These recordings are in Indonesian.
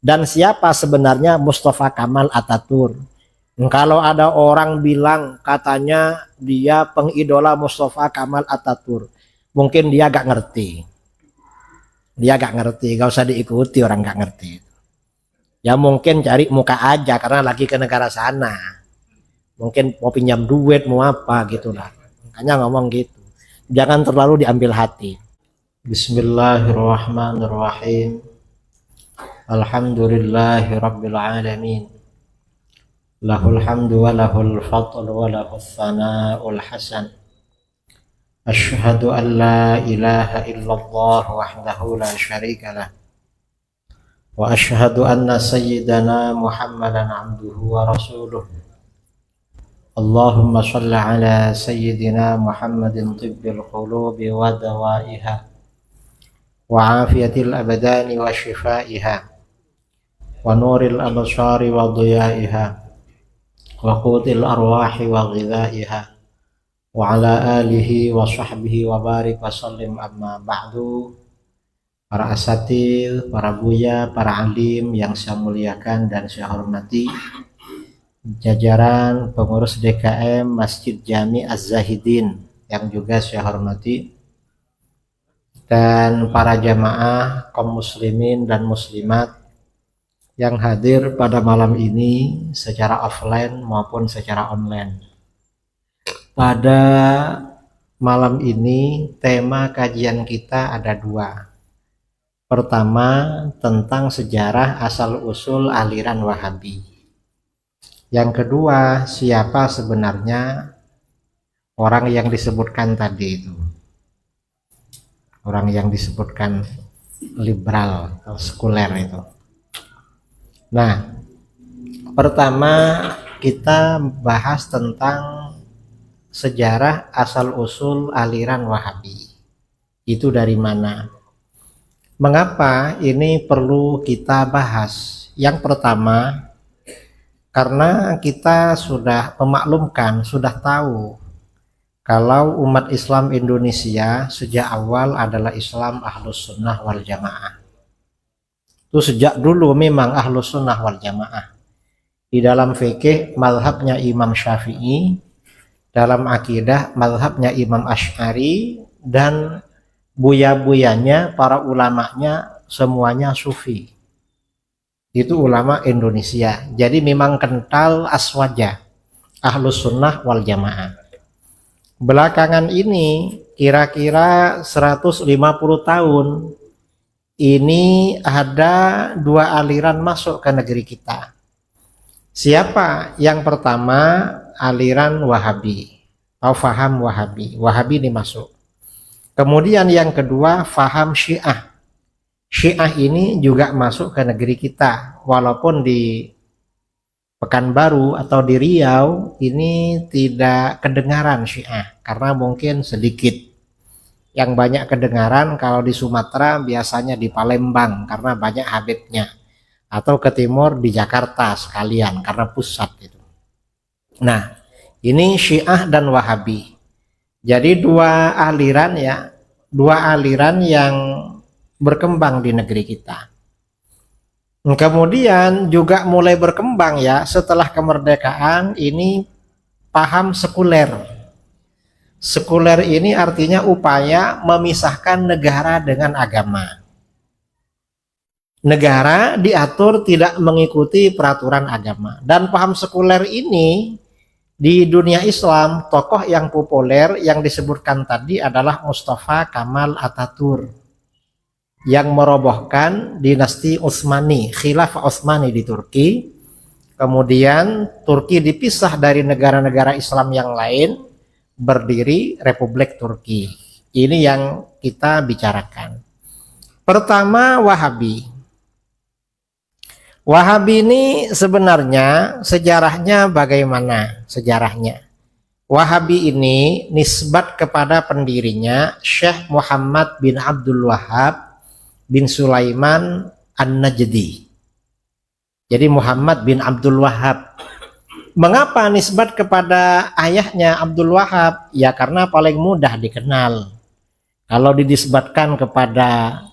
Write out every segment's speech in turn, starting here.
Dan siapa sebenarnya Mustafa Kamal Atatürk? Kalau ada orang bilang katanya dia pengidola Mustafa Kamal Atatürk, mungkin dia gak ngerti. Dia gak ngerti, gak usah diikuti orang gak ngerti. Ya mungkin cari muka aja karena lagi ke negara sana. Mungkin mau pinjam duit, mau apa gitu lah. Makanya ngomong gitu. Jangan terlalu diambil hati. Bismillahirrahmanirrahim. Alhamdulillahi rabbil alamin. Lahul hamdu wa lahul fadlu wa lahul thana'ul hasan. Asyhadu an la ilaha illallah wahdahu la syarika lah. Wa asyhadu anna sayyidana Muhammadan abduhu wa rasuluh. Allahumma shalli ala sayyidina Muhammadin tibbil qulubi wa dawaiha wa afiyatil abdani wa shifaiha wa nuril absari wa diyaiha wa qutil arwahi wa ghidaiha wa ala alihi wa sahbihi wa barik wa sallim. Amma ba'du. Para asatidz, para buya, para alim yang saya muliakan dan saya hormati, jajaran pengurus DKM Masjid Jami Az-Zahidin yang juga saya hormati, dan para jamaah kaum muslimin dan muslimat yang hadir pada malam ini secara offline maupun secara online. Pada malam ini tema kajian kita ada dua. Pertama, tentang sejarah asal-usul aliran Wahabi. Yang kedua, siapa sebenarnya orang yang disebutkan tadi itu. Orang yang disebutkan liberal atau sekuler itu. Nah, pertama kita bahas tentang sejarah asal-usul aliran Wahabi. Itu dari mana? Mengapa ini perlu kita bahas? Yang pertama, karena kita sudah memaklumkan, sudah tahu kalau umat Islam Indonesia sejak awal adalah Islam Ahlus Sunnah wal Jamaah. Itu sejak dulu memang Ahlus Sunnah wal Jamaah. Di dalam fikih mazhabnya Imam Syafi'i, dalam akidah mazhabnya Imam Asy'ari, dan buya-buyanya, para ulamanya semuanya sufi. Itu ulama Indonesia. Jadi memang kental aswaja Ahlus Sunnah wal Jamaah. Belakangan ini kira-kira 150 tahun ini ada dua aliran masuk ke negeri kita. Siapa? Yang pertama aliran Wahabi atau faham Wahabi. Wahabi ini masuk. Kemudian yang kedua faham Syiah. Syiah ini juga masuk ke negeri kita. Walaupun di Pekanbaru atau di Riau ini tidak kedengaran Syiah karena mungkin sedikit. Yang banyak kedengaran kalau di Sumatera biasanya di Palembang karena banyak habibnya, atau ke timur di Jakarta sekalian karena pusat itu. Nah, ini Syiah dan Wahabi. Jadi dua aliran ya, dua aliran yang berkembang di negeri kita. Kemudian juga mulai berkembang ya setelah kemerdekaan ini paham sekuler. Sekuler ini artinya upaya memisahkan negara dengan agama. Negara diatur tidak mengikuti peraturan agama. Dan paham sekuler ini di dunia Islam, tokoh yang populer yang disebutkan tadi adalah Mustafa Kamal Atatürk yang merobohkan dinasti Utsmani, Khilafah Utsmani di Turki. Kemudian Turki dipisah dari negara-negara Islam yang lain, berdiri Republik Turki. Ini yang kita bicarakan. Pertama, Wahabi. Wahabi ini sebenarnya sejarahnya bagaimana? Sejarahnya Wahabi ini nisbat kepada pendirinya Syekh Muhammad bin Abdul Wahhab bin Sulaiman An-Najdi. Jadi Muhammad bin Abdul Wahhab. Mengapa nisbat kepada ayahnya Abdul Wahhab? Ya karena paling mudah dikenal. Kalau dinisbatkan kepada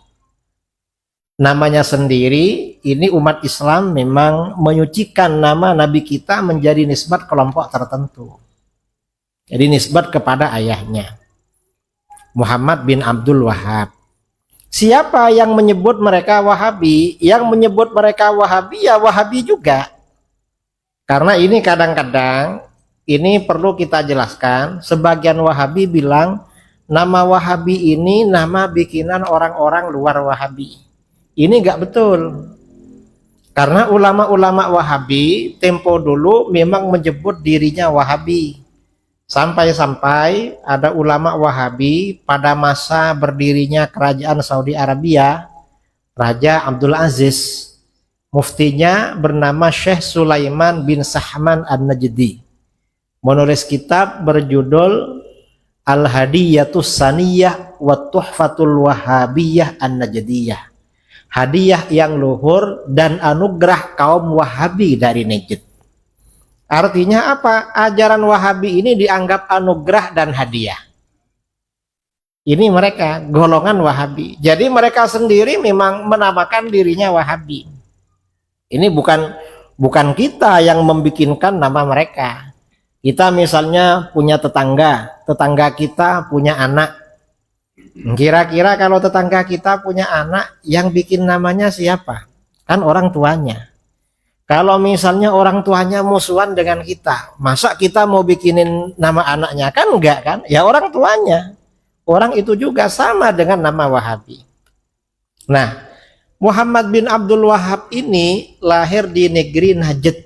namanya sendiri, ini umat Islam memang menyucikan nama Nabi kita menjadi nisbat kelompok tertentu. Jadi nisbat kepada ayahnya, Muhammad bin Abdul Wahab. Siapa yang menyebut mereka Wahabi? Yang menyebut mereka Wahabi ya Wahabi juga. Karena ini kadang-kadang, ini perlu kita jelaskan, sebagian Wahabi bilang nama Wahabi ini nama bikinan orang-orang luar Wahabi. Ini enggak betul. Karena ulama-ulama Wahabi tempo dulu memang menyebut dirinya Wahabi. Sampai-sampai ada ulama Wahabi pada masa berdirinya kerajaan Saudi Arabia, Raja Abdul Aziz, muftinya bernama Syekh Sulaiman bin Sahman An-Najdi, menulis kitab berjudul Al-Hadiyatus Saniyah wa Tuhfatul Wahabiyah An-Najdiyah, hadiah yang luhur dan anugerah kaum Wahabi dari Najd. Artinya apa? Ajaran Wahabi ini dianggap anugerah dan hadiah. Ini mereka golongan Wahabi. Jadi mereka sendiri memang menamakan dirinya Wahabi. Ini bukan kita yang membikinkan nama mereka. Kita misalnya punya tetangga kita punya anak. Kira-kira kalau tetangga kita punya anak, yang bikin namanya siapa? Kan orang tuanya. Kalau misalnya orang tuanya musuhan dengan kita, masa kita mau bikinin nama anaknya? Kan enggak kan? Ya orang tuanya. Orang itu juga sama dengan nama Wahabi. Nah, Muhammad bin Abdul Wahab ini lahir di negeri Najd.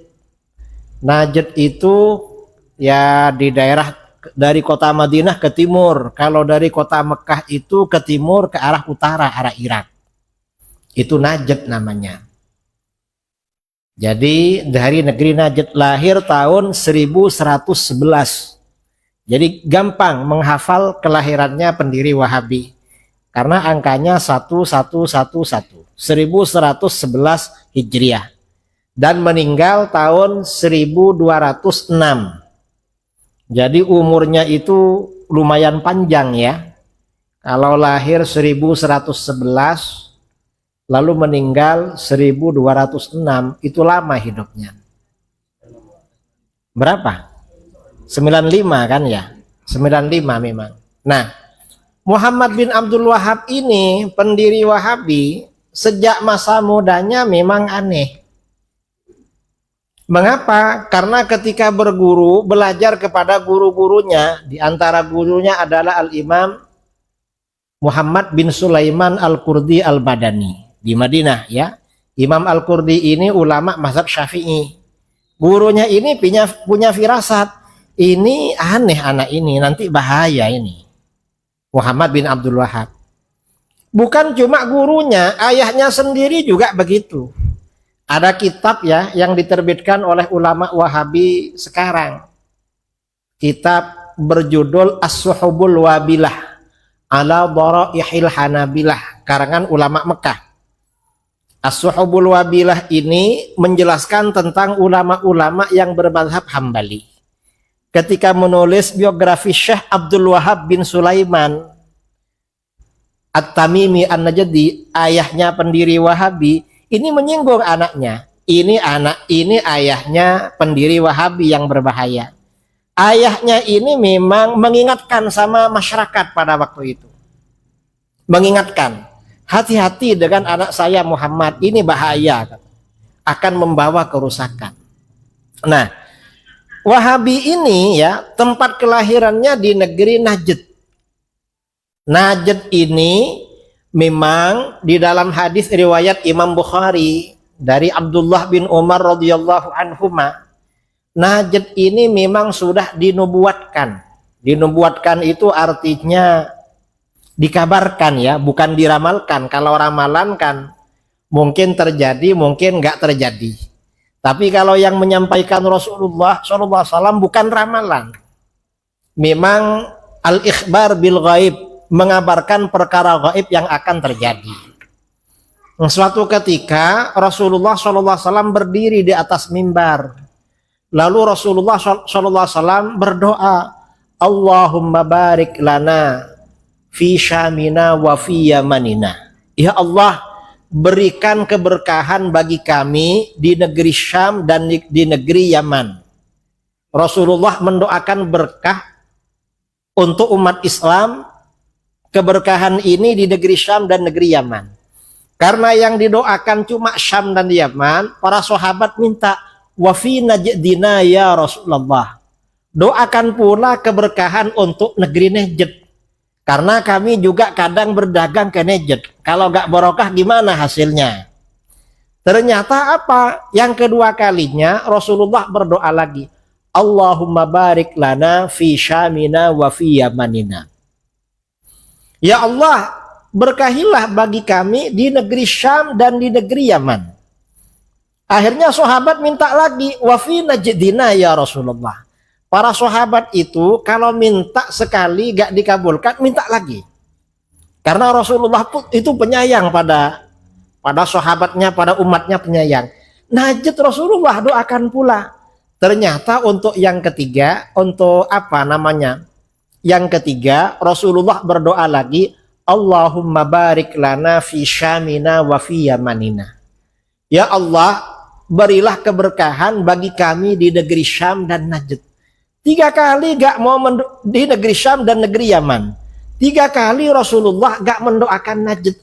Najd itu ya di daerah dari kota Madinah ke timur. Kalau dari kota Mekah itu ke timur, ke arah utara, arah Irak. Itu Najd namanya. Jadi dari negeri Najd, lahir tahun 1111. Jadi gampang menghafal kelahirannya pendiri Wahabi. Karena angkanya 1111. 1111 Hijriah. Dan meninggal tahun 1206. Jadi umurnya itu lumayan panjang ya. Kalau lahir 1111 lalu meninggal 1206, itu lama hidupnya. Berapa? 95 kan ya? 95 memang. Nah, Muhammad bin Abdul Wahab ini pendiri Wahabi sejak masa mudanya memang aneh. Mengapa? Karena ketika berguru, belajar kepada guru-gurunya, di antara gurunya adalah Al-Imam Muhammad bin Sulaiman Al-Qurdi Al-Badani di Madinah ya. Imam Al-Qurdi ini ulama mazhab Syafi'i. Gurunya ini punya firasat, ini aneh anak ini, nanti bahaya ini. Muhammad bin Abdul Wahab. Bukan cuma gurunya, ayahnya sendiri juga begitu. Ada kitab ya yang diterbitkan oleh ulama Wahabi sekarang. Kitab berjudul As-Suhubul Wabilah ala Dharaihil Hanabilah, karangan ulama Mekah. As-Suhubul Wabilah ini menjelaskan tentang ulama-ulama yang bermadzhab Hambali. Ketika menulis biografi Syekh Abdul Wahab bin Sulaiman At-Tamimi An-Najdi, ayahnya pendiri Wahabi, ini menyinggung anaknya. Ini ayahnya pendiri Wahabi yang berbahaya. Ayahnya ini memang mengingatkan sama masyarakat pada waktu itu. Mengingatkan, hati-hati dengan anak saya Muhammad, ini bahaya, akan membawa kerusakan. Nah, Wahabi ini ya, tempat kelahirannya di negeri Najd. Najd ini memang di dalam hadis riwayat Imam Bukhari dari Abdullah bin Umar radhiyallahu anhuma, Najd ini memang sudah dinubuatkan. Dinubuatkan itu artinya dikabarkan ya, bukan diramalkan. Kalau ramalan kan mungkin terjadi, mungkin nggak terjadi. Tapi kalau yang menyampaikan Rasulullah SAW bukan ramalan. Memang al-ikhbar bil ghaib, mengabarkan perkara gaib yang akan terjadi. Suatu ketika Rasulullah SAW berdiri di atas mimbar. Lalu Rasulullah SAW berdoa, Allahumma barik lana fi syamina wa fi yamanina. Ya Allah, berikan keberkahan bagi kami di negeri Syam dan di negeri Yaman. Rasulullah mendoakan berkah untuk umat Islam, keberkahan ini di negeri Syam dan negeri Yaman. Karena yang didoakan cuma Syam dan Yaman, para sahabat minta, wa fi najdina ya Rasulullah, doakan pula keberkahan untuk negeri Najd. Karena kami juga kadang berdagang ke Najd. Kalau gak barokah gimana hasilnya? Ternyata apa? Yang kedua kalinya Rasulullah berdoa lagi. Allahumma barik lana fi syamina wa fi yamanina. Ya Allah, berkahilah bagi kami di negeri Syam dan di negeri Yaman. Akhirnya sahabat minta lagi, wa fi najdina ya Rasulullah. Para sahabat itu kalau minta sekali gak dikabulkan, minta lagi. Karena Rasulullah itu penyayang pada sahabatnya, pada umatnya penyayang. Najd Rasulullah doakan pula. Ternyata untuk yang ketiga, untuk apa namanya? Yang ketiga, Rasulullah berdoa lagi, Allahumma barik lana fi syamina wa fi yamanina. Ya Allah, berilah keberkahan bagi kami di negeri Syam dan Najd. 3 kali gak mau di negeri Syam dan negeri Yaman. 3 kali Rasulullah gak mendoakan Najd.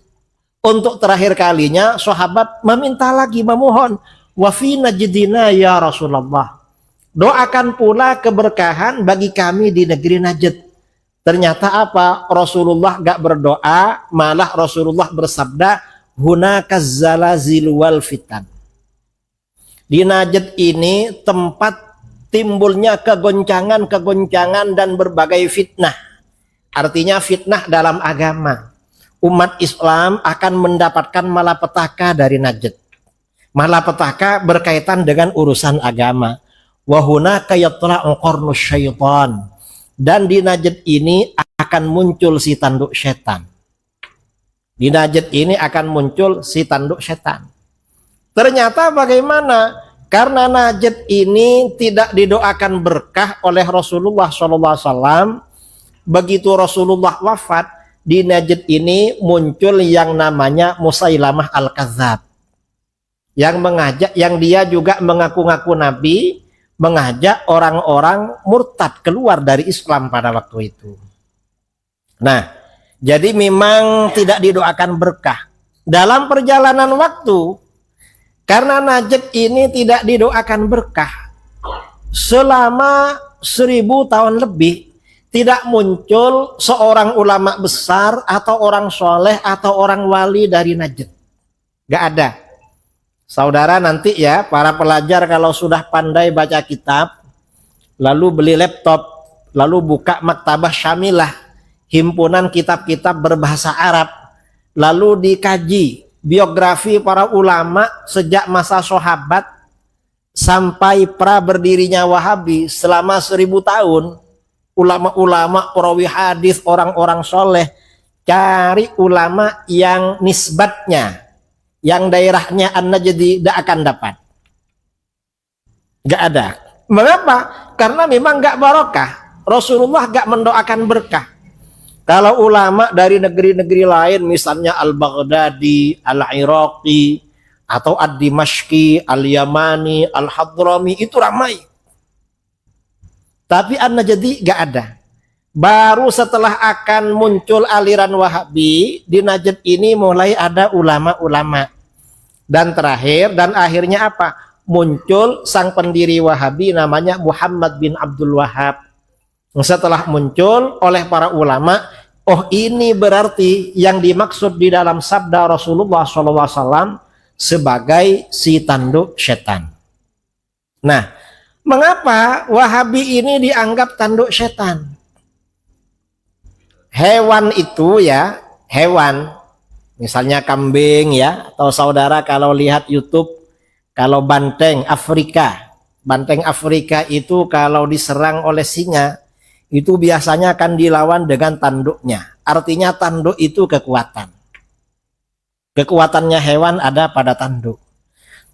Untuk terakhir kalinya sahabat meminta lagi, memohon, wa fi najdina ya Rasulullah, doakan pula keberkahan bagi kami di negeri Najd. Ternyata apa? Rasulullah gak berdoa, malah Rasulullah bersabda, hunakaz zalazil wal fitan. Di Najd ini tempat timbulnya kegoncangan-kegoncangan dan berbagai fitnah. Artinya fitnah dalam agama. Umat Islam akan mendapatkan malapetaka dari Najd. Malapetaka berkaitan dengan urusan agama. Wa hunaka yatla'u qarnus syaitan. Dan di Najd ini akan muncul si tanduk setan. Di Najd ini akan muncul si tanduk setan. Ternyata bagaimana? Karena Najd ini tidak didoakan berkah oleh Rasulullah SAW. Begitu Rasulullah wafat, di Najd ini muncul yang namanya Musailamah Al-Kadzab. Yang dia juga mengaku-ngaku Nabi, mengajak orang-orang murtad keluar dari Islam pada waktu itu. Nah, jadi memang tidak didoakan berkah. Dalam perjalanan waktu, karena Najd ini tidak didoakan berkah, selama 1000 tahun lebih tidak muncul seorang ulama besar atau orang soleh atau orang wali dari Najd. Gak ada. Saudara nanti ya, para pelajar kalau sudah pandai baca kitab, lalu beli laptop, lalu buka Maktabah Syamilah, himpunan kitab-kitab berbahasa Arab, lalu dikaji biografi para ulama sejak masa sahabat sampai pra berdirinya Wahabi selama 1000 tahun. Ulama-ulama, perawi hadis, orang-orang soleh, cari ulama yang nisbatnya, yang daerahnya An-Najdi, tidak akan dapat. Gak ada. Mengapa? Karena memang gak barokah. Rasulullah gak mendoakan berkah. Kalau ulama dari negeri-negeri lain, misalnya Al-Baghdadi, Al-Iraqi, atau Ad-Dimashqi, Al-Yamani, Al-Hadrami, itu ramai. Tapi An-Najdi gak ada. Baru setelah akan muncul aliran Wahabi, di Najd ini mulai ada ulama-ulama. Dan terakhir, dan akhirnya apa? Muncul sang pendiri Wahabi namanya Muhammad bin Abdul Wahab. Setelah muncul oleh para ulama, oh ini berarti yang dimaksud di dalam sabda Rasulullah SAW sebagai si tanduk setan. Nah, mengapa Wahabi ini dianggap tanduk setan? Hewan itu ya, hewan, misalnya kambing ya, atau saudara kalau lihat YouTube, kalau banteng Afrika itu kalau diserang oleh singa, itu biasanya akan dilawan dengan tanduknya. Artinya tanduk itu kekuatan. Kekuatannya hewan ada pada tanduk.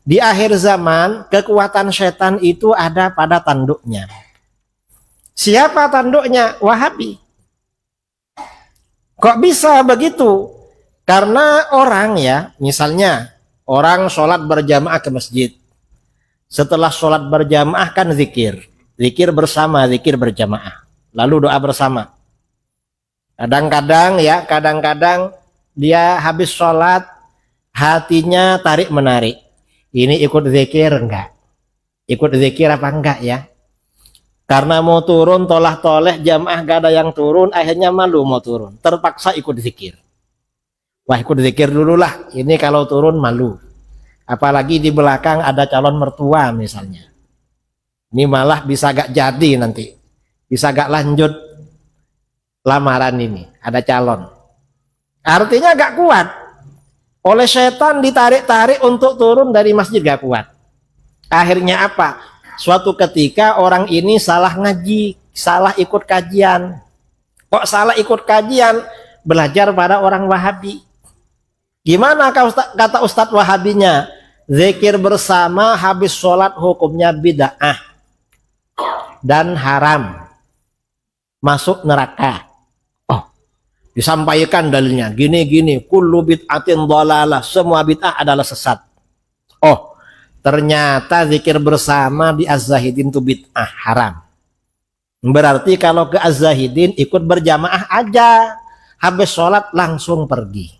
Di akhir zaman, kekuatan setan itu ada pada tanduknya. Siapa tanduknya? Wahabi. Kok bisa begitu? Karena orang ya, misalnya orang sholat berjamaah ke masjid. Setelah sholat berjamaah kan zikir. Zikir bersama, zikir berjamaah. Lalu doa bersama. Kadang-kadang ya, kadang-kadang dia habis sholat, hatinya tarik menarik. Ini ikut zikir enggak? Ikut zikir apa enggak ya? Karena mau turun tolah toleh jamaah gak ada yang turun, akhirnya malu mau turun, terpaksa ikut zikir. Wah, ikut zikir dulu lah, ini kalau turun malu. Apalagi di belakang ada calon mertua misalnya. Ini malah bisa gak jadi nanti, bisa gak lanjut lamaran ini, ada calon. Artinya gak kuat. Oleh setan ditarik-tarik untuk turun dari masjid gak kuat. Akhirnya apa? Suatu ketika orang ini salah ngaji, salah ikut kajian. Kok salah ikut kajian? Belajar pada orang Wahabi. Gimana kata Ustadz Wahabinya? Zikir bersama habis sholat hukumnya bid'ah dan haram, masuk neraka. Oh, disampaikan dalilnya gini-gini, kullu bid'atin dhalalah, semua bid'ah adalah sesat. Oh, ternyata zikir bersama di Az-Zahidin itu bid'ah, haram. Berarti kalau ke Az-Zahidin ikut berjamaah aja. Habis sholat langsung pergi.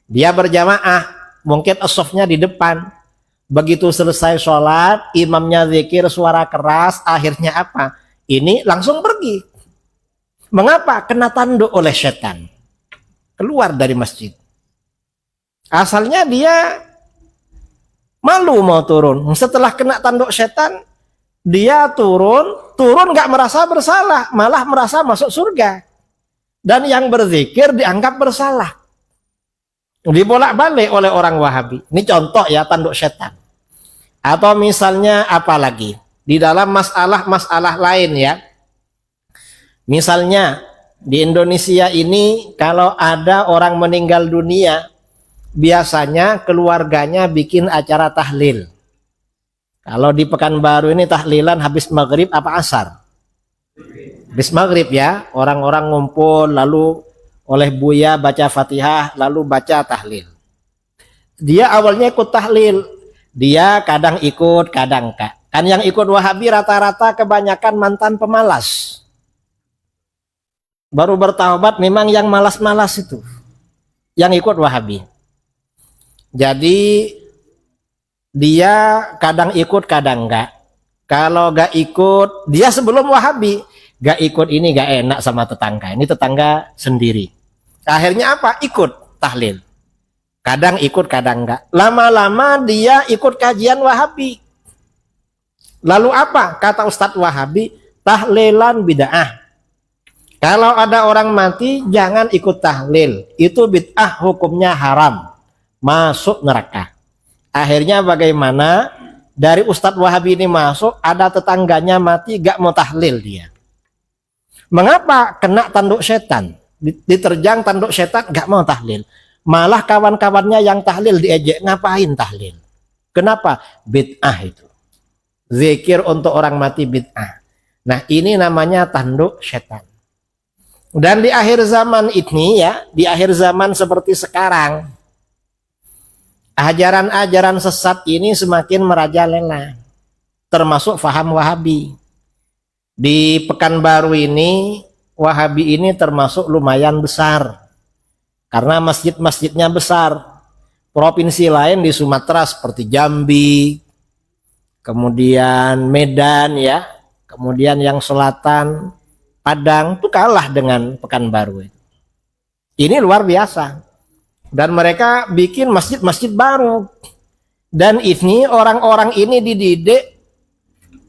Dia berjamaah, mungkin as-safnya di depan. Begitu selesai sholat, imamnya zikir suara keras, akhirnya apa? Ini langsung pergi. Mengapa? Kena tanduk oleh setan. Keluar dari masjid. Asalnya dia malu mau turun. Setelah kena tanduk setan, dia turun gak merasa bersalah, malah merasa masuk surga. Dan yang berzikir dianggap bersalah. Dibolak-balik oleh orang Wahabi. Ini contoh ya, tanduk setan. Atau misalnya apa lagi? Di dalam masalah-masalah lain ya. Misalnya di Indonesia ini kalau ada orang meninggal dunia, biasanya keluarganya bikin acara tahlil. Kalau di Pekanbaru ini tahlilan habis maghrib apa asar? Habis maghrib ya, orang-orang ngumpul lalu oleh Buya baca Fatihah lalu baca tahlil. Dia awalnya ikut tahlil, dia kadang ikut kadang enggak. Kan yang ikut Wahabi rata-rata kebanyakan mantan pemalas. Baru bertaubat memang yang malas-malas itu yang ikut Wahabi. Jadi dia kadang ikut kadang enggak. Kalau enggak ikut, dia sebelum Wahabi enggak ikut ini enggak enak sama tetangga. Ini tetangga sendiri. Akhirnya apa? Ikut tahlil. Kadang ikut kadang enggak. Lama-lama dia ikut kajian Wahabi. Lalu apa? Kata Ustadz Wahabi, tahlilan bid'ah. Kalau ada orang mati jangan ikut tahlil. Itu bid'ah, hukumnya haram. Masuk neraka. Akhirnya bagaimana? Dari Ustadz Wahabi ini masuk, ada tetangganya mati, gak mau tahlil dia. Mengapa? Kena tanduk setan. Diterjang tanduk setan, gak mau tahlil. Malah kawan-kawannya yang tahlil diejek, ngapain tahlil? Kenapa? Bid'ah itu. Zikir untuk orang mati bid'ah. Nah, ini namanya tanduk setan. Dan di akhir zaman ini ya, di akhir zaman seperti sekarang, ajaran-ajaran sesat ini semakin merajalela, termasuk faham Wahabi. Di Pekanbaru ini, Wahabi ini termasuk lumayan besar, karena masjid-masjidnya besar. Provinsi lain di Sumatera seperti Jambi, kemudian Medan ya, kemudian yang selatan Padang itu kalah dengan Pekanbaru. Ini luar biasa. Dan mereka bikin masjid-masjid baru. Dan ini orang-orang ini dididik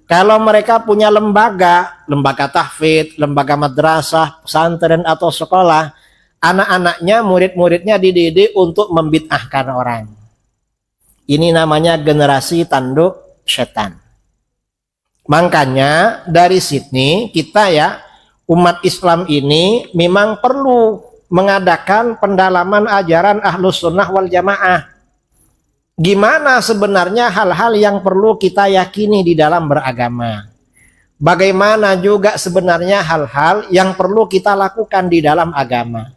kalau mereka punya lembaga tahfidz, lembaga madrasah, pesantren atau sekolah, anak-anaknya, murid-muridnya dididik untuk membid'ahkan orang. Ini namanya generasi tanduk setan. Makanya dari sini kita ya, umat Islam ini memang perlu mengadakan pendalaman ajaran Ahlus Sunnah wal Jamaah. Gimana sebenarnya hal-hal yang perlu kita yakini di dalam beragama. Bagaimana juga sebenarnya hal-hal yang perlu kita lakukan di dalam agama.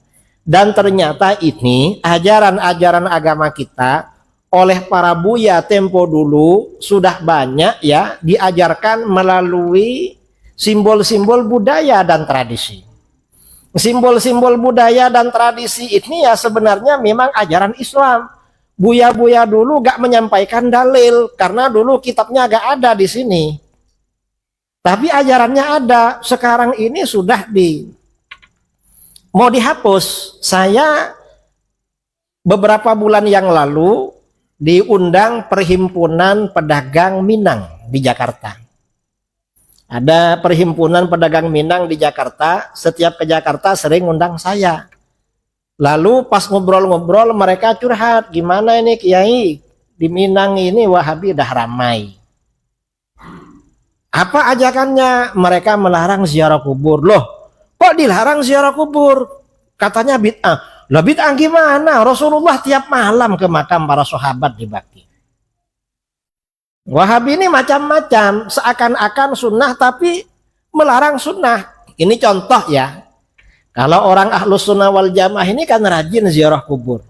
Dan ternyata ini ajaran-ajaran agama kita oleh para buya tempo dulu sudah banyak ya diajarkan melalui simbol-simbol budaya dan tradisi. Simbol-simbol budaya dan tradisi ini ya sebenarnya memang ajaran Islam. Buya-buya dulu gak menyampaikan dalil karena dulu kitabnya gak ada di sini. Tapi ajarannya ada. Sekarang ini sudah mau dihapus. Saya beberapa bulan yang lalu diundang Perhimpunan Pedagang Minang di Jakarta. Ada Perhimpunan Pedagang Minang di Jakarta, setiap ke Jakarta sering undang saya. Lalu pas ngobrol-ngobrol mereka curhat, gimana ini Kiai, di Minang ini Wahabi udah ramai. Apa ajakannya? Mereka melarang ziarah kubur. Loh, kok dilarang ziarah kubur? Katanya bid'ah. Lah bid'ah gimana? Rasulullah tiap malam ke makam para sahabat di Baqi. Wahabi ini macam-macam, seakan-akan sunnah tapi melarang sunnah. Ini contoh ya. Kalau orang ahlus sunnah wal jamaah ini kan rajin ziarah kubur.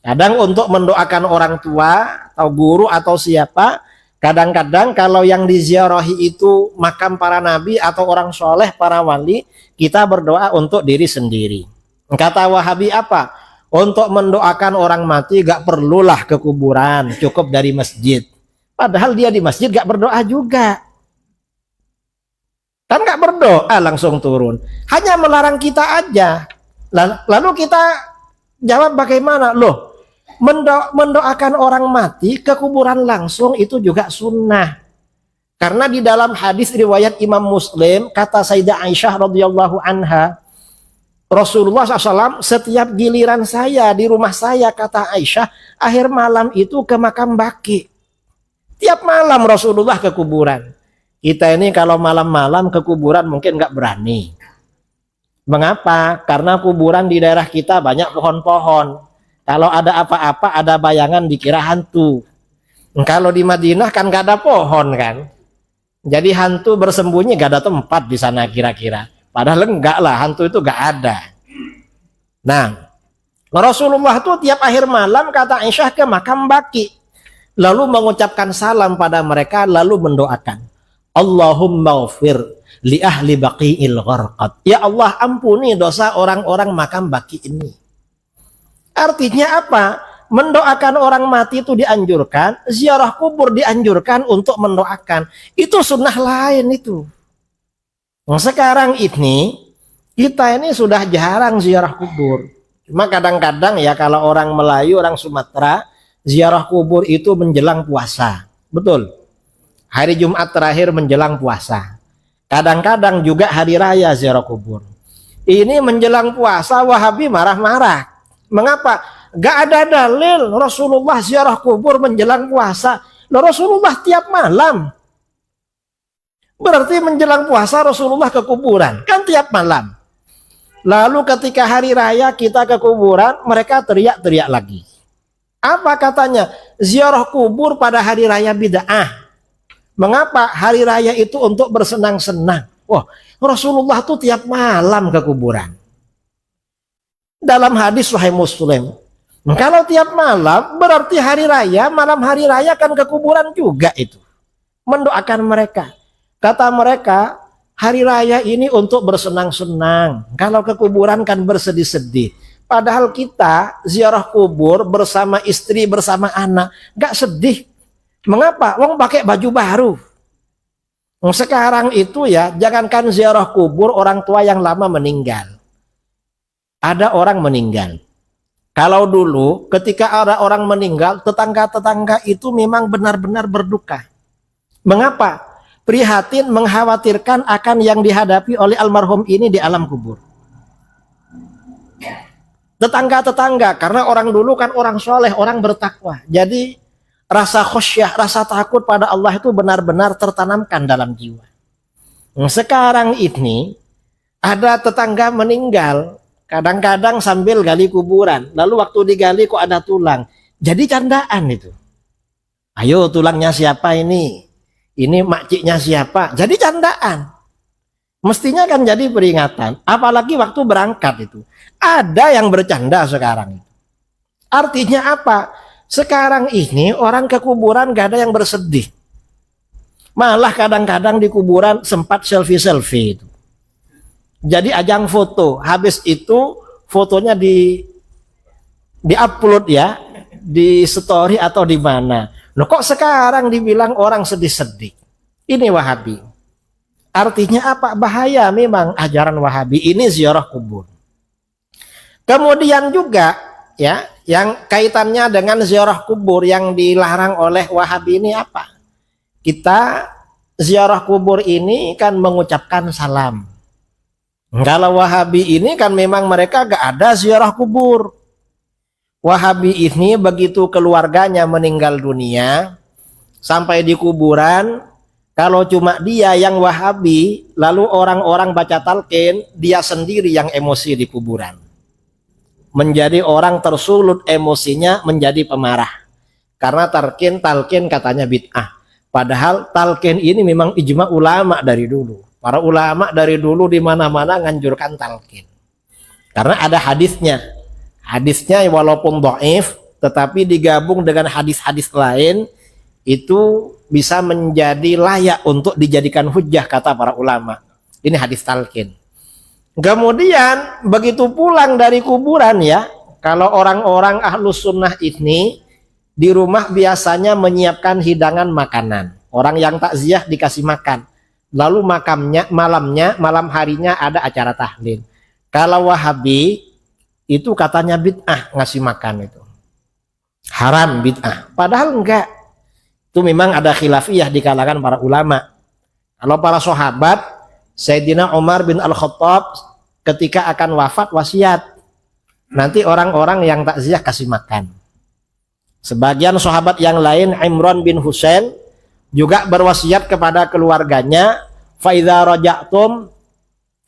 Kadang untuk mendoakan orang tua atau guru atau siapa. Kadang-kadang kalau yang diziarahi itu makam para nabi atau orang soleh, para wali, kita berdoa untuk diri sendiri. Kata Wahabi apa? Untuk mendoakan orang mati gak perlulah ke kuburan, cukup dari masjid. Padahal dia di masjid gak berdoa juga. Kan gak berdoa langsung turun. Hanya melarang kita aja. Lalu kita jawab bagaimana? Loh, mendoakan orang mati ke kuburan langsung itu juga sunnah. Karena di dalam hadis riwayat Imam Muslim, kata Sayyidah Aisyah radhiyallahu anha, Rasulullah SAW setiap giliran saya di rumah saya, kata Aisyah, akhir malam itu ke makam Baqi. Tiap malam Rasulullah ke kuburan. Kita ini kalau malam-malam ke kuburan mungkin nggak berani. Mengapa? Karena kuburan di daerah kita banyak pohon-pohon. Kalau ada apa-apa, ada bayangan dikira hantu. Kalau di Madinah kan gak ada pohon kan. Jadi hantu bersembunyi gak ada tempat di sana kira-kira. Padahal enggak lah, hantu itu gak ada. Nah, Rasulullah tuh tiap akhir malam kata Aisyah ke makam Baqi. Lalu mengucapkan salam pada mereka, lalu mendoakan. Allahumma ghfir li ahli Baqi'il gharqad. Ya Allah, ampuni dosa orang-orang makam Baqi ini. Artinya apa? Mendoakan orang mati itu dianjurkan, ziarah kubur dianjurkan untuk mendoakan. Itu sunnah lain itu. Nah, sekarang ini kita ini sudah jarang ziarah kubur. Cuma kadang-kadang ya kalau orang Melayu, orang Sumatera, ziarah kubur itu menjelang puasa. Betul. Hari Jumat terakhir menjelang puasa. Kadang-kadang juga hari raya ziarah kubur. Ini menjelang puasa Wahabi marah-marah. Mengapa? Gak ada dalil Rasulullah ziarah kubur menjelang puasa. Rasulullah tiap malam. Berarti menjelang puasa Rasulullah ke kuburan. Kan tiap malam. Lalu ketika hari raya kita ke kuburan, mereka teriak-teriak lagi. Apa katanya? Ziarah kubur pada hari raya bid'ah. Mengapa? Hari raya itu untuk bersenang-senang. Wah, Rasulullah tuh tiap malam ke kuburan. Dalam hadis Sahih Muslim, kalau tiap malam berarti hari raya, malam hari raya kan ke kuburan juga itu. Mendoakan mereka. Kata mereka, hari raya ini untuk bersenang-senang. Kalau ke kuburan kan bersedih-sedih. Padahal kita ziarah kubur bersama istri, bersama anak, gak sedih. Mengapa? Wong pakai baju baru. Sekarang itu ya, jangankan ziarah kubur, orang tua yang lama meninggal. Ada orang meninggal. Kalau dulu ketika ada orang meninggal, tetangga-tetangga itu memang benar-benar berduka. Mengapa? Prihatin, mengkhawatirkan akan yang dihadapi oleh almarhum ini di alam kubur. Tetangga-tetangga, karena orang dulu kan orang soleh, orang bertakwa. Jadi rasa khusyah, rasa takut pada Allah itu benar-benar tertanamkan dalam jiwa. Sekarang ini ada tetangga meninggal, kadang-kadang sambil gali kuburan. Lalu waktu digali kok ada tulang. Jadi candaan itu. Ayo tulangnya siapa ini? Ini makciknya siapa? Jadi candaan. Mestinya kan jadi peringatan. Apalagi waktu berangkat itu. Ada yang bercanda sekarang. Artinya apa? Sekarang ini orang ke kuburan gak ada yang bersedih. Malah kadang-kadang di kuburan sempat selfie-selfie itu. Jadi ajang foto. Habis itu fotonya di-upload ya, di story atau di mana. Loh kok sekarang dibilang orang sedih-sedih? Ini Wahabi. Artinya apa? Bahaya memang ajaran Wahabi ini ziarah kubur. Kemudian juga ya, yang kaitannya dengan ziarah kubur yang dilarang oleh Wahabi ini apa? Kita ziarah kubur ini kan mengucapkan salam. Kalau Wahabi ini kan memang mereka gak ada ziarah kubur. Wahabi ini begitu keluarganya meninggal dunia, sampai di kuburan, kalau cuma dia yang Wahabi, lalu orang-orang baca talqin, dia sendiri yang emosi di kuburan. Menjadi orang tersulut emosinya, menjadi pemarah. Karena talqin katanya bid'ah. Padahal talqin ini memang ijma ulama dari dulu. Para ulama dari dulu di mana-mana nganjurkan talqin. Karena ada hadisnya. Hadisnya walaupun dhaif, tetapi digabung dengan hadis-hadis lain, itu bisa menjadi layak untuk dijadikan hujjah kata para ulama. Ini hadis talqin. Kemudian begitu pulang dari kuburan ya, kalau orang-orang ahlus sunnah ini di rumah biasanya menyiapkan hidangan makanan. Orang yang takziah dikasih makan. Lalu malam harinya ada acara tahlil. Kalau Wahabi itu katanya bid'ah ngasih makan itu. Haram bid'ah. Padahal enggak. Itu memang ada khilafiyah di kalangan para ulama. Kalau para sahabat, Sayyidina Umar bin Al-Khattab ketika akan wafat wasiat. Nanti orang-orang yang takziah kasih makan. Sebagian sahabat yang lain, Imran bin Husain, juga berwasiat kepada keluarganya, fa idza raja'tum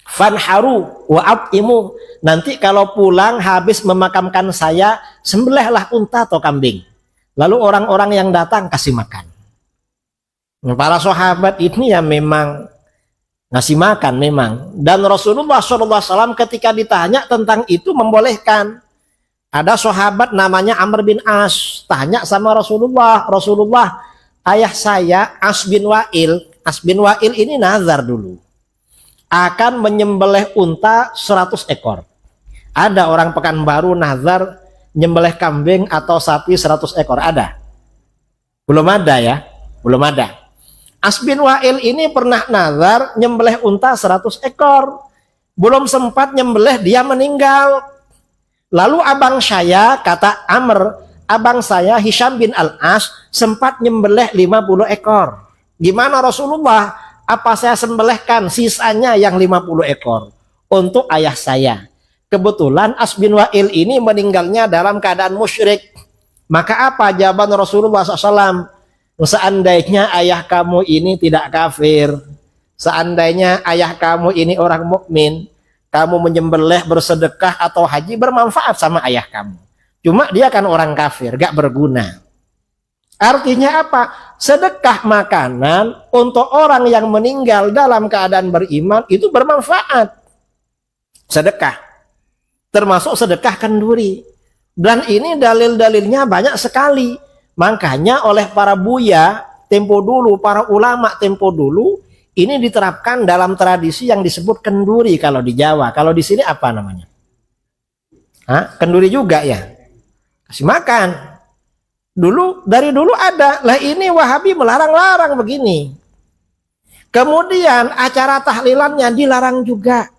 fanharu wa at'imu. Nanti kalau pulang habis memakamkan saya, sembelihlah unta atau kambing. Lalu orang-orang yang datang kasih makan. Para sahabat ini ya memang ngasih makan memang. Dan Rasulullah SAW ketika ditanya tentang itu membolehkan. Ada sahabat namanya Amr bin As, tanya sama Rasulullah, Rasulullah, ayah saya As bin Wa'il. As bin Wa'il ini nazar dulu akan menyembelih unta 100 ekor. Ada orang Pekanbaru nazar nyembelih kambing atau sapi 100 ekor, ada? Belum ada ya, belum ada. As bin Wa'il ini pernah nazar nyembelih unta 100 ekor. Belum sempat nyembelih dia meninggal. Lalu abang saya, kata Amr, abang saya Hisham bin Al-As sempat nyembelih 50 ekor. Gimana Rasulullah? Apa saya sembelihkan sisanya yang 50 ekor untuk ayah saya? Kebetulan As bin Wa'il ini meninggalnya dalam keadaan musyrik. Maka apa jawaban Rasulullah SAW? Seandainya ayah kamu ini tidak kafir, seandainya ayah kamu ini orang mukmin, kamu menyembelih, bersedekah atau haji bermanfaat sama ayah kamu. Cuma dia kan orang kafir, gak berguna. Artinya apa? Sedekah makanan untuk orang yang meninggal dalam keadaan beriman itu bermanfaat. Sedekah. Termasuk sedekah kenduri. Dan ini dalil-dalilnya banyak sekali. Makanya oleh para buya tempo dulu, para ulama tempo dulu, ini diterapkan dalam tradisi yang disebut kenduri kalau di Jawa. Kalau di sini apa namanya? Hah? Kenduri juga ya? Kasih makan. Dari dulu ada. Lah ini Wahabi melarang-larang begini. Kemudian acara tahlilannya dilarang juga.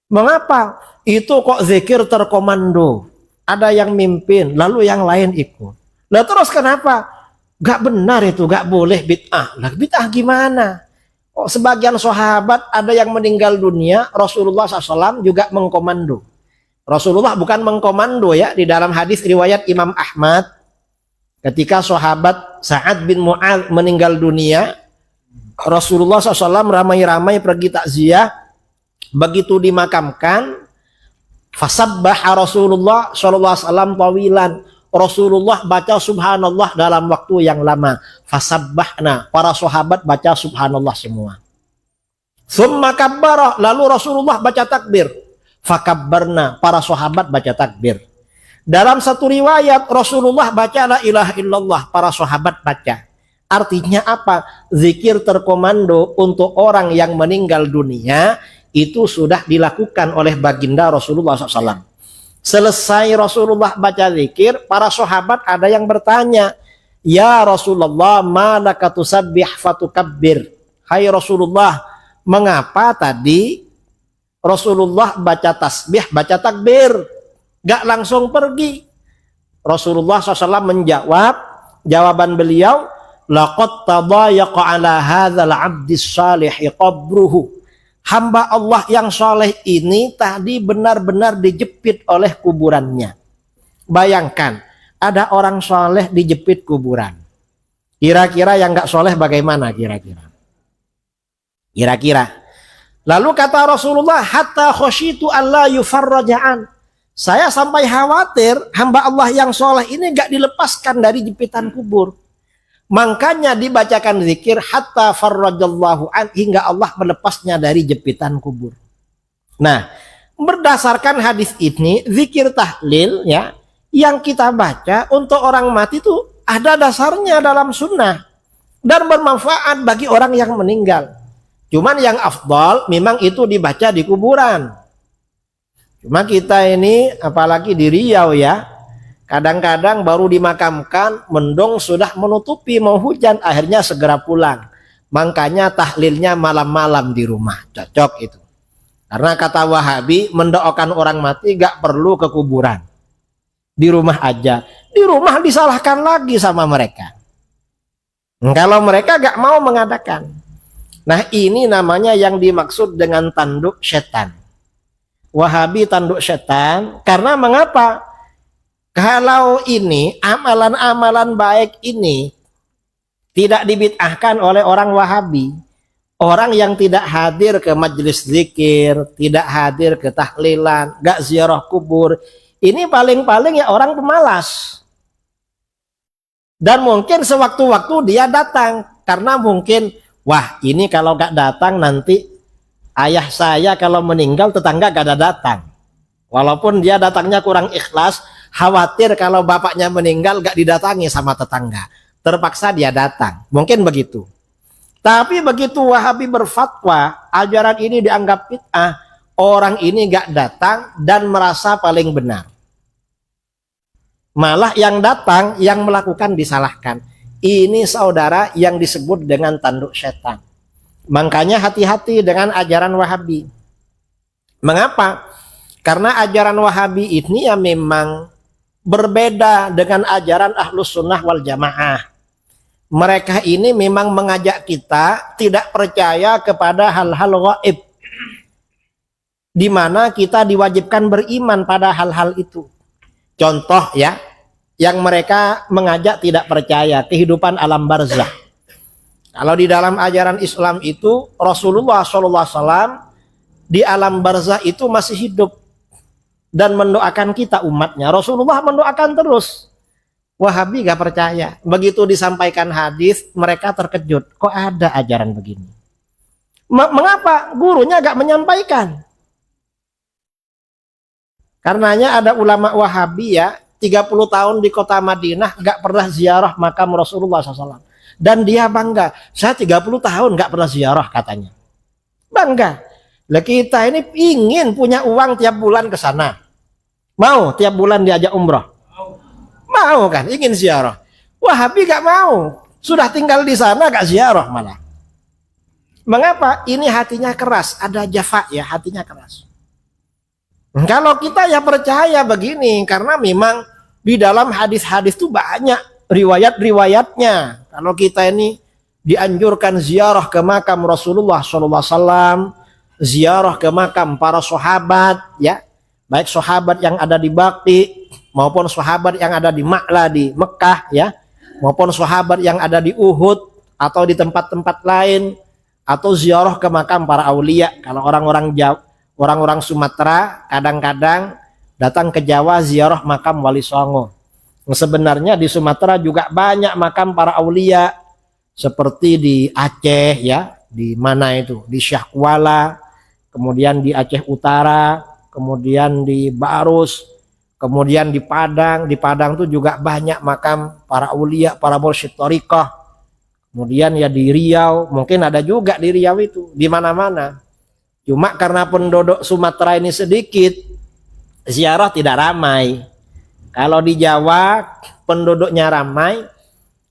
Mengapa? Itu kok zikir terkomando. Ada yang mimpin, lalu yang lain ikut. Lah terus kenapa? Gak benar itu, gak boleh bid'ah. Lah bid'ah gimana? Oh, sebagian sahabat ada yang meninggal dunia, Rasulullah SAW juga mengkomando. Rasulullah bukan mengkomando ya, di dalam hadis riwayat Imam Ahmad, ketika sahabat Sa'ad bin Mu'adz meninggal dunia, Rasulullah SAW ramai-ramai pergi takziah. Begitu dimakamkan, fasabbaha Rasulullah SAW tawilan. Rasulullah baca subhanallah dalam waktu yang lama. Fasabbahna, para sahabat baca subhanallah semua. Tsumma kabbara, lalu Rasulullah baca takbir. Fakabbarna, para sahabat baca takbir. Dalam satu riwayat Rasulullah baca la ilaha illallah, para sahabat baca. Artinya apa? Zikir terkomando untuk orang yang meninggal dunia itu sudah dilakukan oleh baginda Rasulullah SAW. Selesai Rasulullah baca zikir, para sahabat ada yang bertanya, ya Rasulullah, manaka tusabbih fatukabbir. Hai Rasulullah, mengapa tadi Rasulullah baca tasbih, baca takbir, gak langsung pergi? Rasulullah SAW menjawab, jawaban beliau, laqad tadayaqa ala hadzal abdis salih qabruhu. Hamba Allah yang soleh ini tadi benar-benar dijepit oleh kuburannya. Bayangkan, ada orang soleh dijepit kuburan. Kira-kira yang gak soleh bagaimana kira-kira? Kira-kira. Lalu kata Rasulullah, hatta khosyitu alla yufarraja'an. Saya sampai khawatir hamba Allah yang soleh ini gak dilepaskan dari jepitan kubur. Makanya dibacakan zikir hatta farrajallahu an, hingga Allah melepasnya dari jepitan kubur. Nah, berdasarkan hadis ini, zikir tahlil ya yang kita baca untuk orang mati itu ada dasarnya dalam sunnah dan bermanfaat bagi orang yang meninggal. Cuman yang afdal memang itu dibaca di kuburan. Cuma kita ini apalagi di Riau ya, kadang-kadang baru dimakamkan, mendung sudah menutupi, mau hujan, akhirnya segera pulang. Makanya tahlilnya malam-malam di rumah, cocok itu. Karena kata Wahabi, mendoakan orang mati gak perlu ke kuburan. Di rumah aja. Di rumah disalahkan lagi sama mereka. Kalau mereka gak mau mengadakan. Nah ini namanya yang dimaksud dengan tanduk setan. Wahabi tanduk setan, karena mengapa? Kalau ini amalan-amalan baik ini tidak dibid'ahkan oleh orang Wahabi, orang yang tidak hadir ke majelis zikir, tidak hadir ke tahlilan, gak ziarah kubur, ini paling-paling ya orang pemalas. Dan mungkin sewaktu-waktu dia datang, karena mungkin, wah ini kalau gak datang nanti ayah saya kalau meninggal tetangga gak ada datang. Walaupun dia datangnya kurang ikhlas, khawatir kalau bapaknya meninggal gak didatangi sama tetangga. Terpaksa dia datang. Mungkin begitu. Tapi begitu Wahabi berfatwa, ajaran ini dianggap bid'ah, orang ini gak datang dan merasa paling benar. Malah yang datang, yang melakukan disalahkan. Ini saudara yang disebut dengan tanduk setan. Makanya hati-hati dengan ajaran Wahabi. Mengapa? Karena ajaran Wahabi ini ya memang berbeda dengan ajaran Ahlus Sunnah wal Jamaah. Mereka ini memang mengajak kita tidak percaya kepada hal-hal gaib, di mana kita diwajibkan beriman pada hal-hal itu. Contoh ya, yang mereka mengajak tidak percaya kehidupan alam barzah. Kalau di dalam ajaran Islam itu Rasulullah SAW di alam barzah itu masih hidup dan mendoakan kita umatnya. Rasulullah mendoakan terus. Wahabi gak percaya. Begitu disampaikan hadis, mereka terkejut. Kok ada ajaran begini? Mengapa? Gurunya gak menyampaikan. Karenanya ada ulama Wahabi ya, 30 tahun di kota Madinah gak pernah ziarah makam Rasulullah SAW. Dan dia bangga, saya 30 tahun gak pernah ziarah katanya. Bangga. Lah kita ini ingin punya uang tiap bulan ke sana. Mau tiap bulan diajak umroh? Mau kan, ingin ziarah. Wahabi gak mau. Sudah tinggal di sana gak ziarah malah. Mengapa? Ini hatinya keras, ada jafa ya, hatinya keras. Kalau kita ya percaya begini, karena memang di dalam hadis-hadis itu banyak riwayat-riwayatnya. Kalau kita ini dianjurkan ziarah ke makam Rasulullah SAW, ziarah ke makam para sahabat, ya, baik sahabat yang ada di Baqi maupun sahabat yang ada di Ma'la di Mekah, ya, maupun sahabat yang ada di Uhud atau di tempat-tempat lain, atau ziarah ke makam para aulia. Kalau orang-orang Jawa, orang-orang Sumatera kadang-kadang datang ke Jawa ziarah makam Wali Songo. Sebenarnya di Sumatera juga banyak makam para aulia, seperti di Aceh ya, di mana itu, di Syahkuala, kemudian di Aceh Utara, kemudian di Barus, kemudian di Padang. Di Padang tuh juga banyak makam para aulia, para mursyid thariqah. Kemudian ya di Riau, mungkin ada juga di Riau itu, di mana-mana. Cuma karena penduduk Sumatera ini sedikit, ziarah tidak ramai. Kalau di Jawa penduduknya ramai,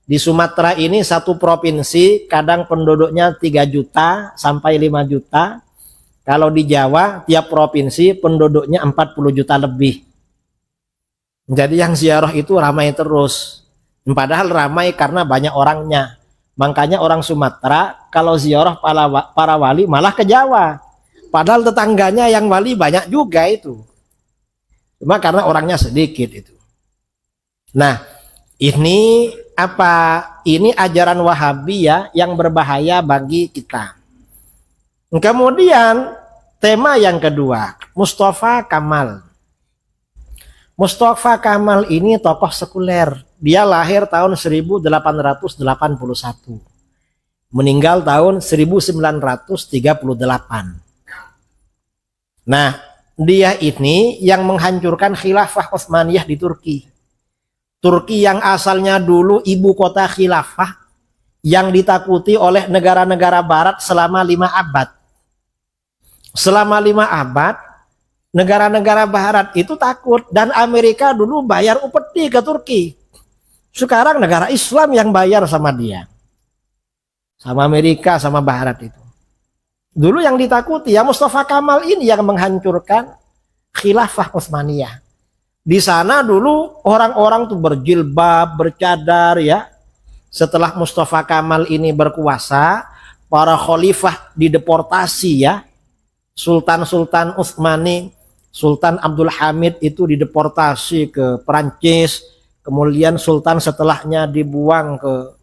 di Sumatera ini satu provinsi kadang penduduknya 3 juta sampai 5 juta. Kalau di Jawa tiap provinsi penduduknya 40 juta lebih. Jadi yang ziarah itu ramai terus. Padahal ramai karena banyak orangnya. Makanya orang Sumatera kalau ziarah para wali malah ke Jawa. Padahal tetangganya yang wali banyak juga itu. Cuma karena orangnya sedikit itu. Nah, ini apa? Ini ajaran Wahabi ya yang berbahaya bagi kita. Kemudian tema yang kedua, Mustafa Kamal. Mustafa Kamal ini tokoh sekuler. Dia lahir tahun 1881. Meninggal tahun 1938. Nah, dia ini yang menghancurkan khilafah Utsmaniyah di Turki. Turki yang asalnya dulu ibu kota khilafah yang ditakuti oleh negara-negara barat selama 5 abad. Selama 5 abad, negara-negara barat itu takut dan Amerika dulu bayar upeti ke Turki. Sekarang negara Islam yang bayar sama dia. Sama Amerika, sama barat itu. Dulu yang ditakuti ya Mustafa Kamal ini yang menghancurkan khilafah Utsmaniyah. Di sana dulu orang-orang tuh berjilbab, bercadar ya. Setelah Mustafa Kamal ini berkuasa, para khalifah dideportasi ya. Sultan-sultan Utsmani, Sultan Abdul Hamid itu dideportasi ke Perancis. Kemudian sultan setelahnya dibuang ke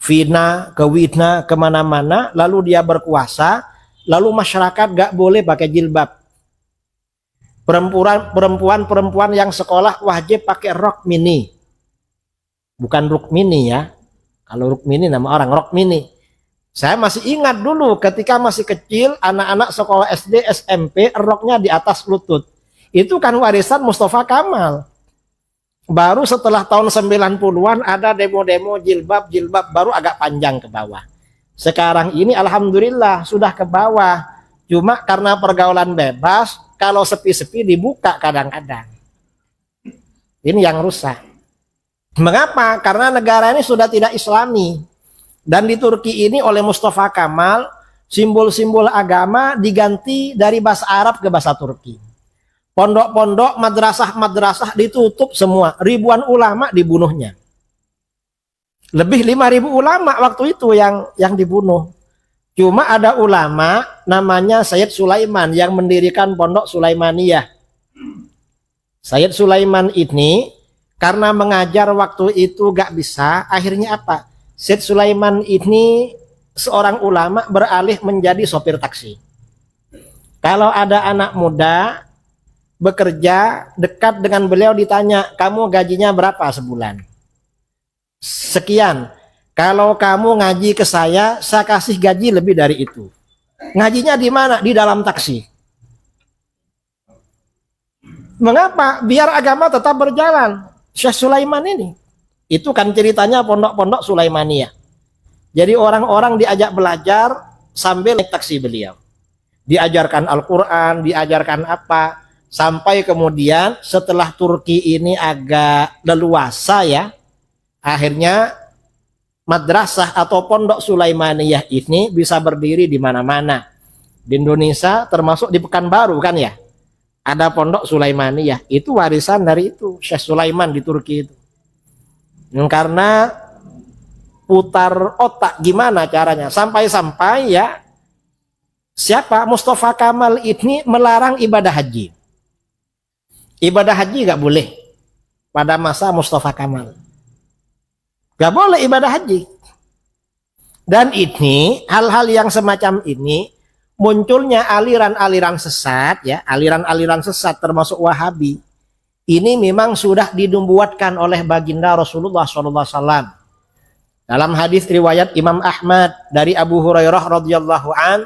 Vina, ke Widna, kemana-mana. Lalu dia berkuasa, lalu masyarakat gak boleh pakai jilbab. Perempuan yang sekolah wajib pakai rok mini. Bukan rok mini ya. Kalau rok mini nama orang, rok mini. Saya masih ingat dulu ketika masih kecil, anak-anak sekolah SD, SMP, roknya di atas lutut. Itu kan warisan Mustafa Kamal. Baru setelah tahun 90-an ada demo-demo jilbab baru agak panjang ke bawah. Sekarang ini alhamdulillah sudah ke bawah. Cuma karena pergaulan bebas, kalau sepi-sepi dibuka kadang-kadang. Ini yang rusak. Mengapa? Karena negara ini sudah tidak islami. Dan di Turki ini oleh Mustafa Kamal, simbol-simbol agama diganti dari bahasa Arab ke bahasa Turki. Pondok-pondok, madrasah-madrasah ditutup semua. Ribuan ulama dibunuhnya. Lebih 5.000 ulama waktu itu yang dibunuh. Cuma ada ulama namanya Sayyid Sulaiman yang mendirikan pondok Sulaimaniyah. Sayyid Sulaiman ini karena mengajar waktu itu gak bisa, akhirnya apa? Sayyid Sulaiman ini seorang ulama beralih menjadi sopir taksi. Kalau ada anak muda bekerja dekat dengan beliau ditanya, kamu gajinya berapa sebulan? Sekian. Kalau kamu ngaji ke saya kasih gaji lebih dari itu. Ngajinya di mana? Di dalam taksi. Mengapa? Biar agama tetap berjalan. Syekh Sulaiman ini. Itu kan ceritanya pondok-pondok Sulaimaniyah. Jadi orang-orang diajak belajar sambil naik taksi beliau. Diajarkan Al-Quran, diajarkan apa. Sampai kemudian setelah Turki ini agak leluasa ya. Akhirnya madrasah atau pondok Sulaimaniyah ini bisa berdiri di mana-mana. Di Indonesia termasuk di Pekanbaru kan ya. Ada pondok Sulaimaniyah. Itu warisan dari itu Syekh Sulaiman di Turki itu. Karena putar otak gimana caranya. Sampai-sampai ya siapa? Mustafa Kamal ini melarang ibadah haji. Ibadah haji gak boleh pada masa Mustafa Kamal. Gak boleh ibadah haji. Dan ini hal-hal yang semacam ini munculnya aliran-aliran sesat ya, aliran-aliran sesat termasuk Wahabi. Ini memang sudah dinubuatkan oleh baginda Rasulullah SAW. Dalam hadis riwayat Imam Ahmad dari Abu Hurairah radhiyallahu an,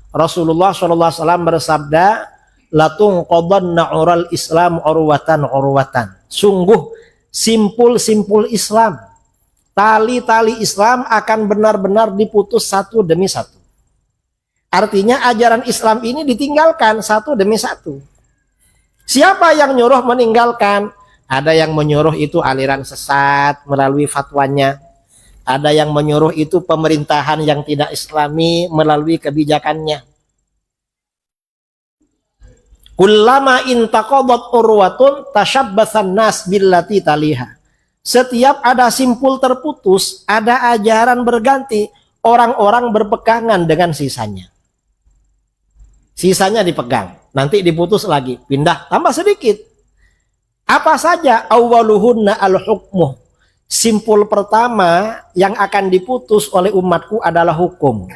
Rasulullah sallallahu alaihi wasallam bersabda, "Latung qadanna ural Islam urwatan urwatan." Sungguh simpul-simpul Islam, tali-tali Islam akan benar-benar diputus satu demi satu. Artinya ajaran Islam ini ditinggalkan satu demi satu. Siapa yang nyuruh meninggalkan? Ada yang menyuruh itu aliran sesat melalui fatwanya. Ada yang menyuruh itu pemerintahan yang tidak islami melalui kebijakannya. Kullama intaqadat urwatun tashabbatsan nas billati taliha. Setiap ada simpul terputus, ada ajaran berganti, orang-orang berpegangan dengan sisanya. Sisanya dipegang, nanti diputus lagi, pindah, tambah sedikit. Apa saja? Awwaluhunna al-hukmuh. Simpul pertama yang akan diputus oleh umatku adalah hukum.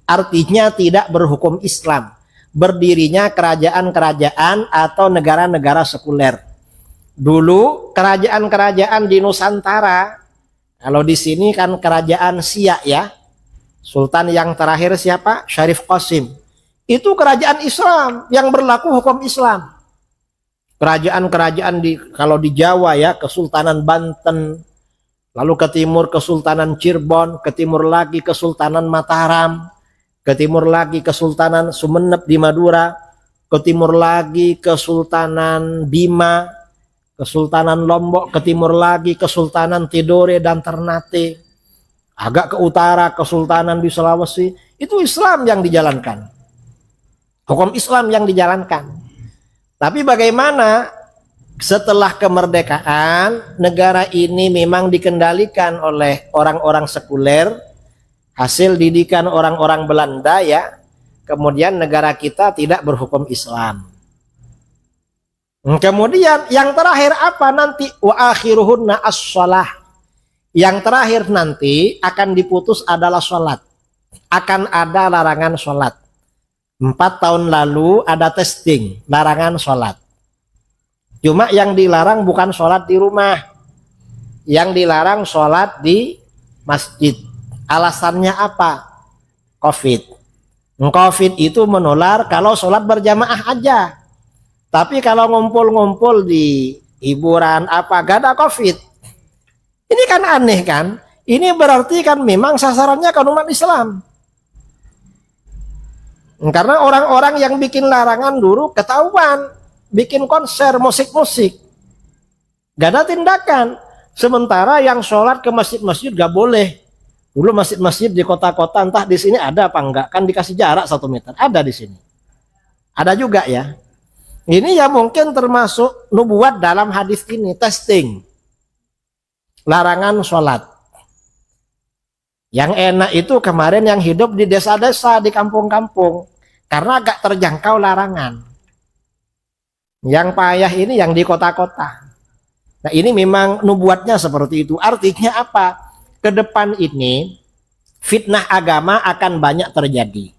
Artinya tidak berhukum Islam. Berdirinya kerajaan-kerajaan atau negara-negara sekuler. Dulu kerajaan-kerajaan di Nusantara, kalau di sini kan kerajaan Siak ya. Sultan yang terakhir siapa? Syarif Qasim. Itu kerajaan Islam yang berlaku hukum Islam. Kerajaan-kerajaan kalau di Jawa ya, Kesultanan Banten, lalu ke timur Kesultanan Cirebon, ke timur lagi Kesultanan Mataram, ke timur lagi Kesultanan Sumeneb di Madura, ke timur lagi Kesultanan Bima, Kesultanan Lombok, ke timur lagi Kesultanan Tidore dan Ternate, agak ke utara Kesultanan di Sulawesi. Itu Islam yang dijalankan, hukum Islam yang dijalankan. Tapi bagaimana setelah kemerdekaan, negara ini memang dikendalikan oleh orang-orang sekuler, hasil didikan orang-orang Belanda ya. Kemudian negara kita tidak berhukum Islam. Kemudian yang terakhir apa nanti? Wa akhiruhunna as-shalah. Yang terakhir nanti akan diputus adalah sholat. Akan ada larangan sholat. 4 tahun lalu ada testing, larangan sholat. Cuma yang dilarang bukan sholat di rumah. Yang dilarang sholat di masjid. Alasannya apa? COVID. COVID itu menular kalau sholat berjamaah aja. Tapi kalau ngumpul-ngumpul di hiburan apa, gak ada COVID. Ini kan aneh kan? Ini berarti kan memang sasarannya kan umat Islam. Karena orang-orang yang bikin larangan dulu ketahuan, bikin konser musik-musik, gak ada tindakan. Sementara yang sholat ke masjid-masjid gak boleh. Dulu masjid-masjid di kota-kota, entah di sini ada apa enggak, kan dikasih jarak 1 meter. Ada di sini, ada juga ya. Ini ya mungkin termasuk nubuat dalam hadis ini, testing, larangan sholat. Yang enak itu kemarin yang hidup di desa-desa, di kampung-kampung, karena agak terjangkau larangan. Yang payah ini yang di kota-kota. Nah ini memang nubuatnya seperti itu. Artinya apa? Ke depan ini fitnah agama akan banyak terjadi.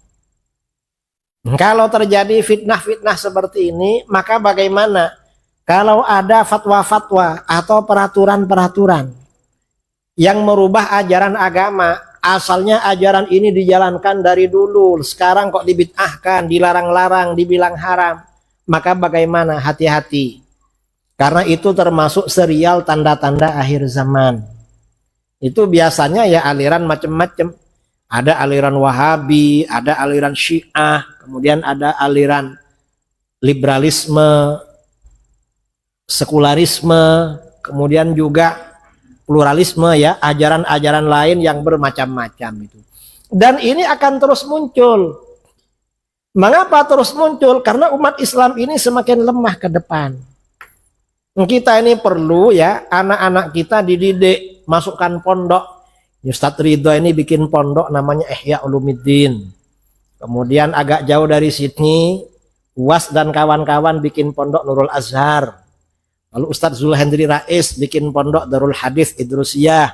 Kalau terjadi fitnah-fitnah seperti ini, maka bagaimana? Kalau ada fatwa-fatwa atau peraturan-peraturan yang merubah ajaran agama, asalnya ajaran ini dijalankan dari dulu, sekarang kok dibid'ahkan, dilarang-larang, dibilang haram, maka bagaimana? Hati-hati. Karena itu termasuk serial tanda-tanda akhir zaman. Itu biasanya ya aliran macam-macam. Ada aliran Wahabi, ada aliran Syiah, kemudian ada aliran liberalisme, sekularisme, kemudian juga pluralisme ya, ajaran-ajaran lain yang bermacam-macam itu. Dan ini akan terus muncul. Mengapa terus muncul? Karena umat Islam ini semakin lemah ke depan. Kita ini perlu ya, anak-anak kita dididik, masukkan pondok. Ustadz Ridho ini bikin pondok namanya Ihya Ulumuddin. Kemudian agak jauh dari sini, UAS dan kawan-kawan bikin pondok Nurul Azhar. Lalu Ustadz Zulhendri Rais bikin pondok Darul Hadis Idrusiyah.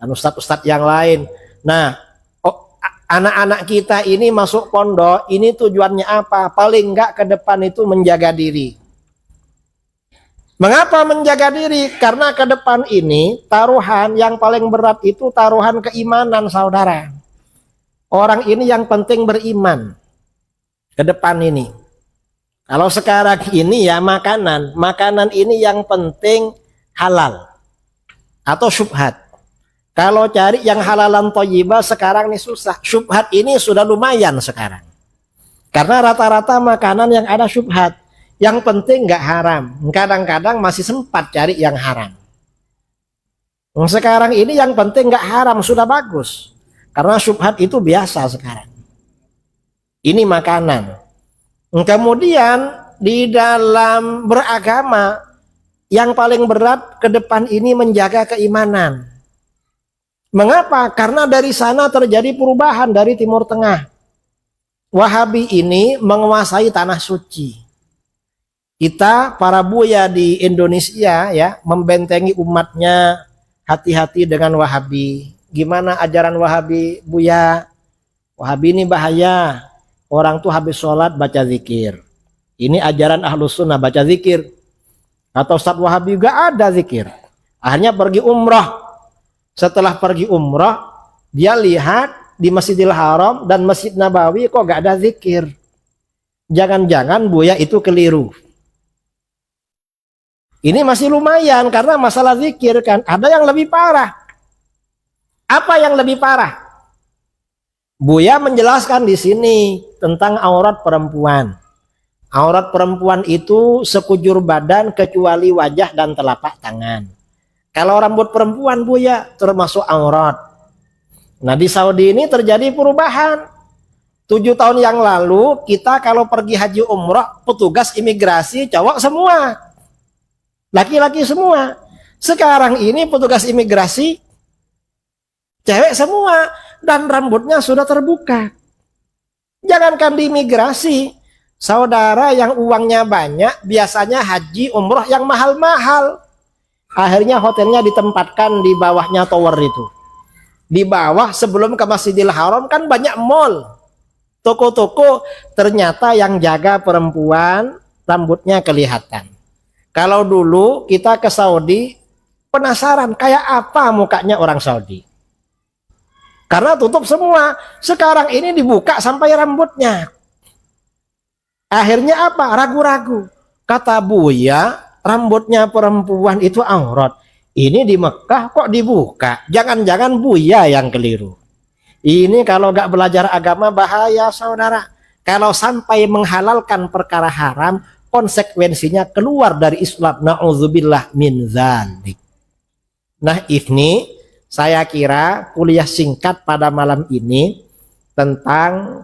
Dan ustadz-ustadz yang lain. Nah, anak-anak kita ini masuk pondok, ini tujuannya apa? Paling enggak ke depan itu menjaga diri. Mengapa menjaga diri? Karena ke depan ini taruhan yang paling berat itu taruhan keimanan, saudara. Orang ini yang penting beriman ke depan ini. Kalau sekarang ini ya makanan ini yang penting halal atau syubhat. Kalau cari yang halalan thayyibah sekarang ini susah. Syubhat ini sudah lumayan sekarang. Karena rata-rata makanan yang ada syubhat. Yang penting nggak haram. Kadang-kadang masih sempat cari yang haram. Sekarang ini yang penting nggak haram sudah bagus. Karena syubhat itu biasa sekarang. Ini makanan. Kemudian di dalam beragama yang paling berat ke depan ini menjaga keimanan. Mengapa? Karena dari sana terjadi perubahan dari Timur Tengah. Wahabi ini menguasai tanah suci. Kita para buya di Indonesia ya membentengi umatnya, hati-hati dengan Wahabi. Gimana ajaran Wahabi, Buya? Wahabi ini bahaya. Orang tuh habis sholat baca zikir. Ini ajaran Ahlus Sunnah baca zikir. Atau Ustadz Wahabi juga ada zikir. Akhirnya pergi umrah. Setelah pergi umrah, dia lihat di Masjidil Haram dan Masjid Nabawi kok gak ada zikir. Jangan-jangan Buya itu keliru. Ini masih lumayan karena masalah zikir kan. Ada yang lebih parah. Apa yang lebih parah? Buya menjelaskan di sini tentang aurat perempuan. Aurat perempuan itu sekujur badan kecuali wajah dan telapak tangan. Kalau rambut perempuan Buya termasuk aurat. Nah di Saudi ini terjadi perubahan. 7 tahun yang lalu kita kalau pergi haji umrah petugas imigrasi cowok semua. Laki-laki semua. Sekarang ini petugas imigrasi cewek semua dan rambutnya sudah terbuka. Jangankan di imigrasi, saudara yang uangnya banyak biasanya haji umroh yang mahal-mahal. Akhirnya hotelnya ditempatkan di bawahnya tower itu. Di bawah sebelum ke Masjidil Haram kan banyak mall. Toko-toko ternyata yang jaga perempuan rambutnya kelihatan. Kalau dulu kita ke Saudi penasaran kayak apa mukanya orang Saudi. Karena tutup semua. Sekarang ini dibuka sampai rambutnya. Akhirnya apa? Ragu-ragu. Kata Buya, rambutnya perempuan itu aurat. Ini di Mekah kok dibuka. Jangan-jangan Buya yang keliru. Ini kalau gak belajar agama bahaya saudara. Kalau sampai menghalalkan perkara haram, konsekuensinya keluar dari Islam. Na'udzubillah min dzalik. Nah ini saya kira kuliah singkat pada malam ini tentang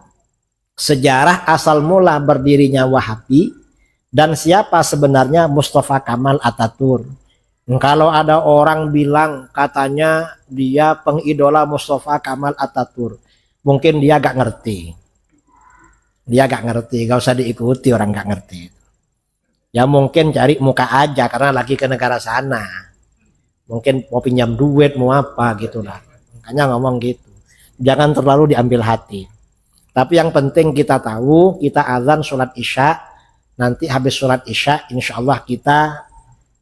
sejarah asal mula berdirinya Wahabi dan siapa sebenarnya Mustafa Kamal Ataturk. Kalau ada orang bilang katanya dia pengidola Mustafa Kamal Ataturk, mungkin dia gak ngerti. Dia gak ngerti, gak usah diikuti orang gak ngerti. Ya mungkin cari muka aja karena lagi ke negara sana. Mungkin mau pinjam duit, mau apa gitu lah. Makanya ngomong gitu. Jangan terlalu diambil hati. Tapi yang penting kita tahu, kita azan sholat isya. Nanti habis sholat isya, insya Allah kita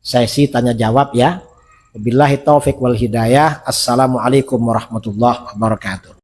sesi tanya jawab ya. Wabillahi taufiq wal hidayah. Assalamualaikum warahmatullahi wabarakatuh.